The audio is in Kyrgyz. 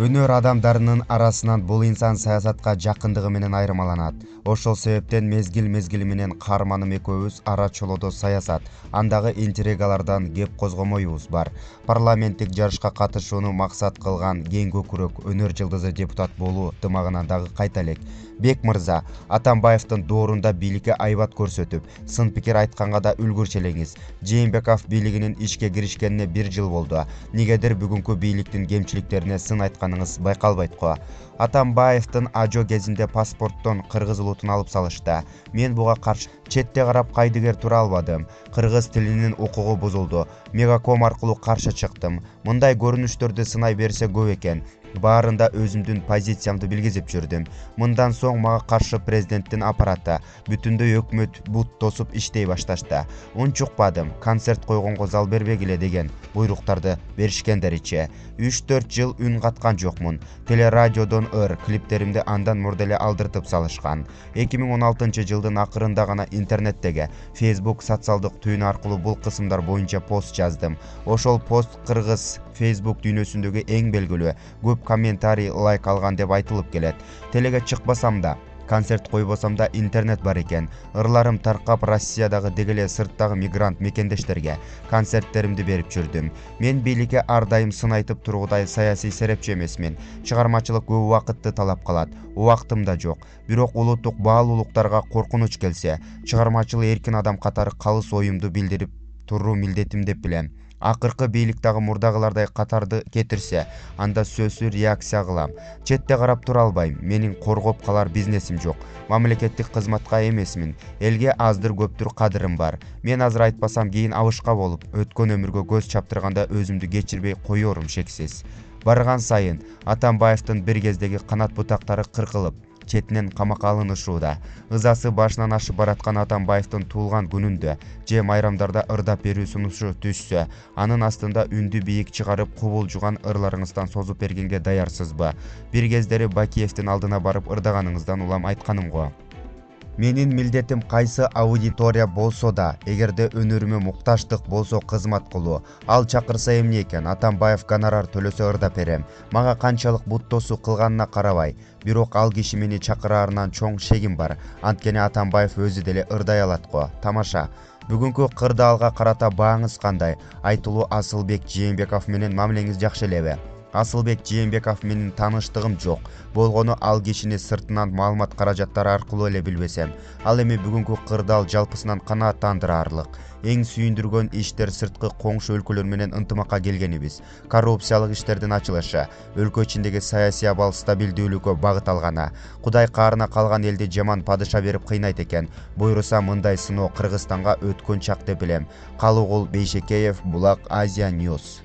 Өнөр адамдарынын арасынан бул инсан саясатка жакындыгы менен айырмаланат. Ошол себептен мезгил менен каарманым экөөбүз ара чолодо саясат, андагы интригалардан кеп козгомоюбуз бар. Парламенттик жарышка катышууну максат кылган кең көкүрөк өнөр жылдызы депутат болуу дымагынан дагы кайта элек. Бек мырза, Атамбаевдин доорунда бийликке айбат көрсөтүп, сын пикир айтканга да үлгүрчү. Жээнбеков бийлигинин ишке киришкенине 1 жыл болду. Негедир бүгүнкү бийликтин кемчиликтерине сын айтканыңыз байкалбайт го. Атамбаевдин ажо кезинде паспорттон кыргыз улутун алып салышты. Мен буга каршы четте карап кайдыгер тура албадым. Кыргыз тилинин укугу бузулду. Мегаком аркылуу каршы чыктым. Мындай көрүнүштөрдү сынай берсе көп экен. Баарында өзүмдүн позициямды билгизип жүрдүм. Мындан соң мага каршы президенттин аппараты, бүтүндөй өкмөт бут тосуп иштей башташты. Унчукпадым, концерт койгонго зал бербегиле деген буйруктарды беришкендеричи. 3-4 жыл үн каткан жокмун. Телерадиодон клиптеримди андан мурда эле алдыртып салышкан. 2016 жылдын акырында гана интернеттеги Facebook социалдык түйүнү аркылуу бул кысымдар боюнча пост жаздым. Ошол пост кыргыз Facebook дүйнөсүндөгү эң белгилүү, көп комментарий, лайк алган деп айтылып келет. Телеге чыкпасам да, концерт койбосом да интернет бар экен. Ырларым таркап Россиядагы дегеле сырттагы мигрант мекендештерге концерттеримди берип жүрдүм. Мен бийликке ар дайым сын айтып тургудай саясий серепчи эмесмин. Чыгармачылык көп убакытты талап кылат. Убактым да жок. Бирок улуттук баалуулуктарга коркунуч келсе, чыгармачыл эркин адам катары калыс оюмду билдирип туруу милдетим деп билем. Акыркы бийликтагы мурдагылардай катарды кетирсе, анда сөзсүз реакция кылам. Четте карап тура албайм. Менин коргоп калар бизнесим жок. Мамлекеттик кызматка эмесмин. Элге аздыр көптүр кадырым бар. Мен азыр айтпасам кийин абышка болуп, өткөн өмүргө көз чаптырганда өзүмдү кечирбей коёрум шексиз. Барган сайын Атамбаевдин бир кездеги канат бутактары кыркылып, четинен камакка алынышууда. Ызасы башынан ашып бараткан Атамбаевдин туулган күнүндө же майрамдарда ырдап берүү сунушу түшсө, анын астында үндү бийик чыгарып кубулжуган ырларыңыздан созуп бергенге даярсызбы? Бир кездери Бакиевдин алдына барып ырдаганыңыздан улам айтканым го. Менин милдетим кайсы аудитория болсо да, эгерде өнөрүмө мукташтык болсо кызмат кылуу. Ал чакырса эмне экен, Атамбаев гонорар төлөсө ырдап берем. Мага канчалык бут тосуу кылганына карабай, бирок ал киши мени чакыраарынан чоң шегим бар. Анткени Атамбаев өзү деле ырдай алат го. Тамаша. Бүгүнкү кырдаалга карата бааңыз кандай? Айтылуу Асылбек Жээнбеков менен мамилеңиз жакшы элеби? Асылбек Жээнбеков менен тааныштыгым жок. Болгону ал кишини сыртынан маалымат каражаттары аркылуу эле билбесем. Ал эми бүгүнкү кырдаал жалпысынан канааттандыраарлык. Эң сүйүндүргөн иштер сырткы коңшу өлкөлөр менен ынтымакка келгенибиз, коррупциялык иштердин ачылышы, өлкө ичиндеги саясий абал стабилдүүлүккө багыт алганы. Кудай каарына калган элди жаман падыша берип кыйнайт экен. Буйруса мындай сыноо Кыргызстанга өткөн чак деп билем. Калыгул Бейшекеев, Булак Азия Ньюс.